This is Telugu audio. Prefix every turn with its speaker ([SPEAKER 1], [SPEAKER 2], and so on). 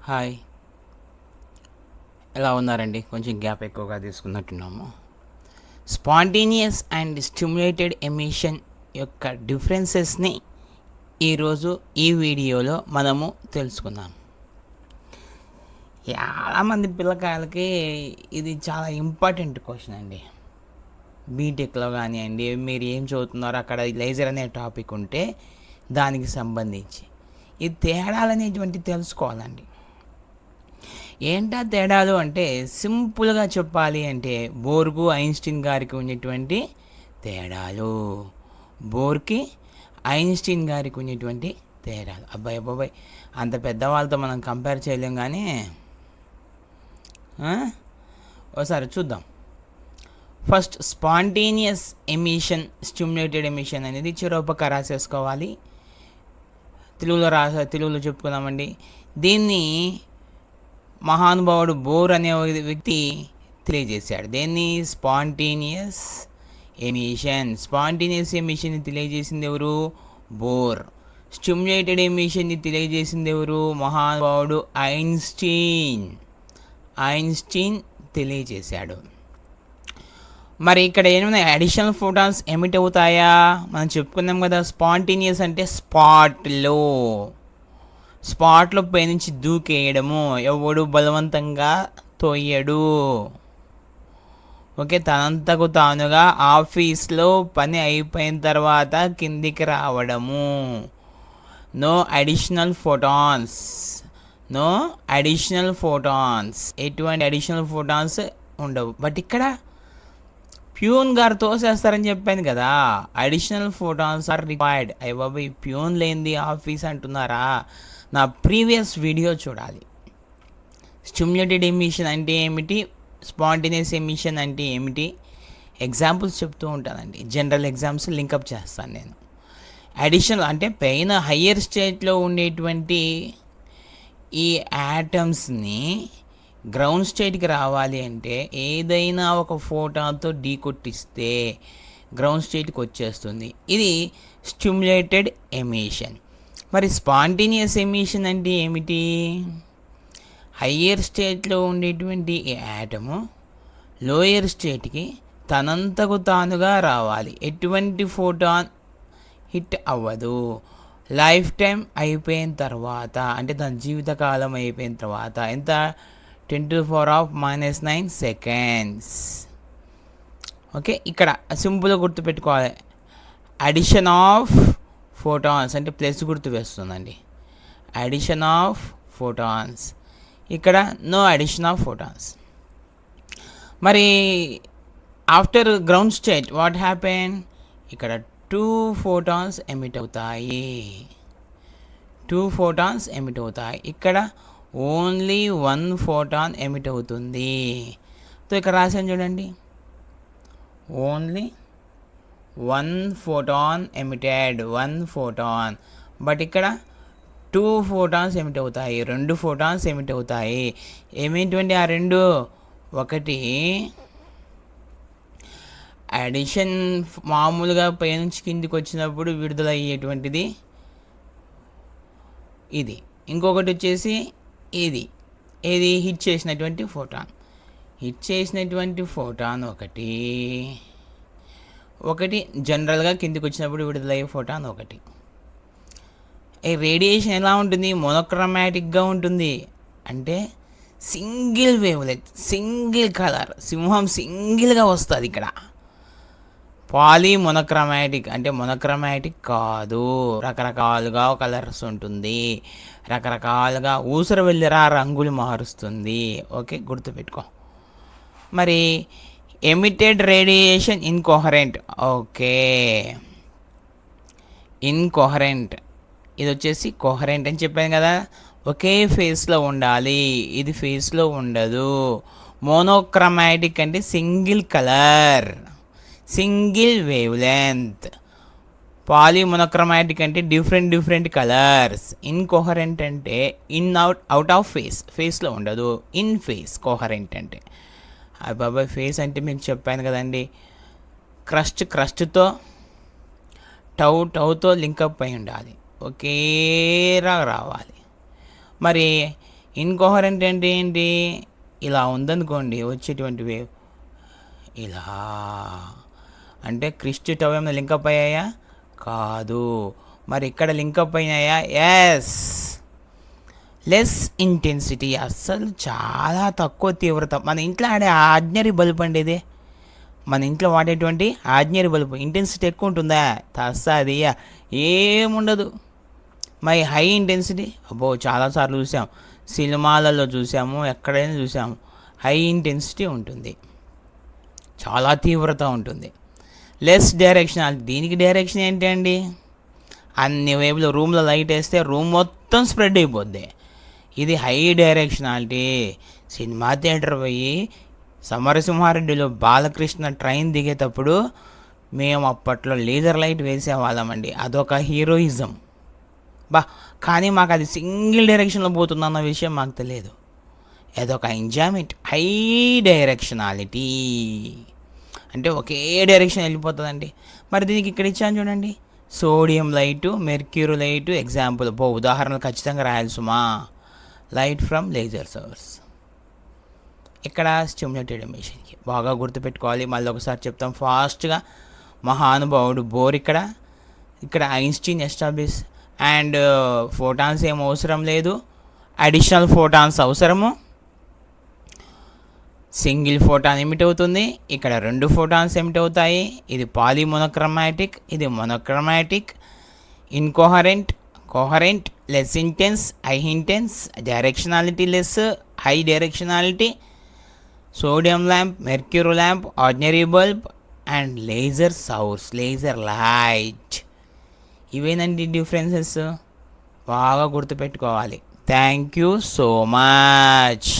[SPEAKER 1] హాయ్, ఎలా ఉన్నారండి? కొంచెం గ్యాప్ ఎక్కువగా తీసుకున్నట్టున్నాము. స్పాంటేనియస్ అండ్ స్టిమ్యులేటెడ్ ఎమిషన్ యొక్క డిఫరెన్సెస్ని ఈరోజు ఈ వీడియోలో మనము తెలుసుకుందాం. చాలామంది పిల్లకాయలకి ఇది చాలా ఇంపార్టెంట్ క్వశ్చన్ అండి. బీటెక్లో కానివ్వండి, మీరు ఏం చదువుతున్నారో అక్కడ లేజర్ అనే టాపిక్ ఉంటే దానికి సంబంధించి ఈ తేడాలు అనేటువంటివి తెలుసుకోవాలండి. ఏంటా తేడాలు అంటే, సింపుల్గా చెప్పాలి అంటే బోర్కు ఐన్స్టీన్ గారికి ఉన్నటువంటి తేడాలు. బోర్కి ఐన్స్టీన్ గారికి ఉన్నటువంటి తేడాలు. అబ్బాయి అంత పెద్దవాళ్ళతో మనం కంపేర్ చేయలేం, కానీ ఒకసారి చూద్దాం. First spontaneous emission, stimulated emission అనేది చెరోపక్క రాసేసుకోవాలి. తెలుగులో చెప్పుకుందామండి. దీన్ని మహానుభావుడు బోర్ అనే వ్యక్తి తెలియజేశాడు. దేన్ని? Spontaneous emission. స్పాంటేనియస్ ఎమిషన్ని తెలియజేసింది ఎవరు? బోర్. స్టిమ్యులేటెడ్ ఎమిషన్ని తెలియజేసింది ఎవరు? మహానుభావుడు ఐన్స్టీన్ తెలియజేశాడు. మరి ఇక్కడ ఏమైనా అడిషనల్ ఫోటాన్స్ ఎమిట్ అవుతాయా? మనం చెప్పుకున్నాం కదా, స్పాంటేనియస్ అంటే స్పాట్లో పైనుంచి దూకేయడము, ఎవడు బలవంతంగా తోయడు. ఓకే, తనంతకు తానుగా ఆఫీస్లో పని అయిపోయిన తర్వాత కిందికి రావడము. నో అడిషనల్ ఫోటాన్స్, ఎటువంటి అడిషనల్ ఫోటాన్స్ ఉండవు. బట్ ఇక్కడ ప్యూన్ గారు తోసేస్తారని చెప్పాను కదా, అడిషనల్ ఫోటాన్స్ ఆర్ రిక్వైర్డ్. అయ్య బాబు, ప్యూన్ లేనిది ఆఫీస్ అంటున్నారా? నా ప్రీవియస్ వీడియో చూడాలి. స్టిమ్యులేటెడ్ ఎమిషన్ అంటే ఏమిటి, స్పాంటేనియస్ ఎమిషన్ అంటే ఏమిటి, ఎగ్జాంపుల్స్ చెప్తూ ఉంటానండి. జనరల్ ఎగ్జామ్స్ లింకప్ చేస్తాను నేను. అడిషనల్ అంటే పైన హయ్యర్ స్టేట్లో ఉండేటువంటి ఈ యాటమ్స్ని గ్రౌండ్ స్టేట్కి రావాలి అంటే ఏదైనా ఒక ఫోటాన్తో ఢీ కొట్టిస్తే గ్రౌండ్ స్టేట్కి వచ్చేస్తుంది. ఇది స్టిమ్యులేటెడ్ ఎమిషన్. మరి స్పాంటేనియస్ ఎమిషన్ అంటే ఏమిటి? హయ్యర్ స్టేట్లో ఉండేటువంటి ఈ యాటము లోయర్ స్టేట్కి తనంతకు తానుగా రావాలి. ఎటువంటి ఫోటాన్ హిట్ అవ్వదు. లైఫ్ టైం అయిపోయిన తర్వాత, అంటే దాని జీవితకాలం అయిపోయిన తర్వాత ఎంత? 10⁻⁻⁹ సెకండ్స్. ఓకే, ఇక్కడ సింపుల్గా గుర్తుపెట్టుకోవాలి. అడిషన్ ఆఫ్ ఫోటాన్స్ అంటే ప్లస్ గుర్తు వేస్తుందండి. Addition of photons. ఇక్కడ నో అడిషన్ ఆఫ్ ఫోటాన్స్. మరి after ground state what happen? ఇక్కడ 2 ఫోటాన్స్ ఎమిట్ అవుతాయి. ఇక్కడ ఓన్లీ 1 ఫోటాన్ ఎమిట్ అవుతుంది. సో ఇక్కడ రాశాను చూడండి, only 1 photon emitted, 1 photon. But ఇక్కడ 2 ఫోటాన్స్ ఎమిట్ అవుతాయి, 2 ఫోటాన్స్ ఎమిట్ అవుతాయి. ఏమేంటండి ఆ 2? ఒకటి అడిషన్, మామూలుగా పైనుంచి కిందికి వచ్చినప్పుడు విడుదలయ్యేటువంటిది ఇది. ఇంకొకటి వచ్చేసి ఏది హిట్ చేసినటువంటి ఫోటాన్ ఒకటి జనరల్గా కిందికి వచ్చినప్పుడు విడుదలయ్యే ఫోటాన్ ఒకటి. ఈ రేడియేషన్ ఎలా ఉంటుంది? మోనోక్రోమాటిక్గా ఉంటుంది. అంటే సింగిల్ వేవ్లెంత్, సింగిల్ కలర్, సింహం సింగిల్గా వస్తుంది. ఇక్కడ పాలీమోనోక్రోమాటిక్ అంటే మోనోక్రోమాటిక్ కాదు, రకరకాలుగా కలర్స్ ఉంటుంది, రకరకాలుగా ఊసర వెళ్ళిరా రంగులు మారుస్తుంది. ఓకే, గుర్తుపెట్టుకో. మరి ఎమిటెడ్ రేడియేషన్ ఇన్కోహరెంట్. ఓకే, ఇన్కోహరెంట్. ఇది వచ్చేసి కోహరెంట్ అని చెప్పాను కదా, ఒకే ఫేస్లో ఉండాలి. ఇది ఫేస్లో ఉండదు. మోనోక్రోమాటిక్ అంటే single colour, single wavelength. Polymonochromatic అంటే డిఫరెంట్ కలర్స్. ఇన్కోహరెంట్ అంటే అవుట్ ఆఫ్ ఫేస్లో ఉండదు. ఇన్ ఫేస్ కోహరెంట్ అంటే. బాబాయ్, ఫేస్ అంటే మీకు చెప్పాను కదండి, క్రస్ట్తో టౌతో లింకప్ అయి ఉండాలి, ఒకేలా రావాలి. మరి ఇన్కోహరెంట్ అంటే ఏంటి, ఇలా ఉందనుకోండి వచ్చేటువంటి వేవ్ ఇలా, అంటే క్రిస్ట్ టవ్ ఏమైనా లింకప్ అయ్యాయా, కాదు. మరి ఇక్కడ లింకప్ అయినాయా, ఎస్. లెస్ ఇంటెన్సిటీ, అస్సలు చాలా తక్కువ తీవ్రత. మన ఇంట్లో ఆడే ఆర్డినరీ బల్బ్ అండి ఇది, మన ఇంట్లో వాడేటువంటి ఆర్డినరీ బల్బ్. ఇంటెన్సిటీ ఎక్కువ ఉంటుందా, అది ఏముండదు. మై హై ఇంటెన్సిటీ, అబ్బో చాలాసార్లు చూసాం, సినిమాలలో చూసాము, ఎక్కడైనా చూసాము. హై ఇంటెన్సిటీ ఉంటుంది, చాలా తీవ్రత ఉంటుంది. లెస్ డైరెక్షనాలిటీ, దీనికి డైరెక్షన్ ఏంటి అండి, అన్ని వైపులు రూమ్లో లైట్ వేస్తే రూమ్ మొత్తం స్ప్రెడ్ అయిపోద్ది. ఇది హై డైరెక్షనాలిటీ. సినిమా థియేటర్ పోయి సమరసింహారెడ్డిలో బాలకృష్ణ ట్రైన్ దిగేటప్పుడు మేము అప్పట్లో లేజర్ లైట్ వేసేవాళ్ళమండి, అదొక హీరోయిజం. కానీ మాకు అది సింగిల్ డైరెక్షన్లో పోతుందన్న విషయం మాకు తెలియదు. అదొక ఎంజాయ్మెంట్. హై డైరెక్షనాలిటీ అంటే ఒకే డైరెక్షన్ వెళ్ళిపోతుందండి. మరి దీనికి ఇక్కడ ఇచ్చాను చూడండి, sodium light, mercury light example. ఉదాహరణలు ఖచ్చితంగా రాయాల్సుమా. Light from laser source. ఇక్కడ స్టిమ్యులేటెడ్ ఎమిషన్కి బాగా గుర్తుపెట్టుకోవాలి. మళ్ళీ ఒకసారి చెప్తాం ఫాస్ట్గా. మహానుభావుడు బోర్ ఇక్కడ ఐన్స్టీన్ ఎస్టాబ్లిష్. అండ్ ఫోటాన్స్ ఏం అవసరం లేదు, అడిషనల్ ఫోటాన్స్ అవసరము. సింగిల్ ఫోటాన్ ఎమిట్ అవుతుంది, ఇక్కడ 2 ఫోటాన్స్ ఎమిట్ అవుతాయి. ఇది పాలిమోనోక్రోమాటిక్, ఇది monochromatic. Incoherent, coherent, less intense, high intense, directionality less, high directionality, sodium lamp, mercury lamp, ordinary bulb and laser source, laser light. ఇవేనండి డిఫరెన్సెస్, బాగా గుర్తుపెట్టుకోవాలి. Thank you so much.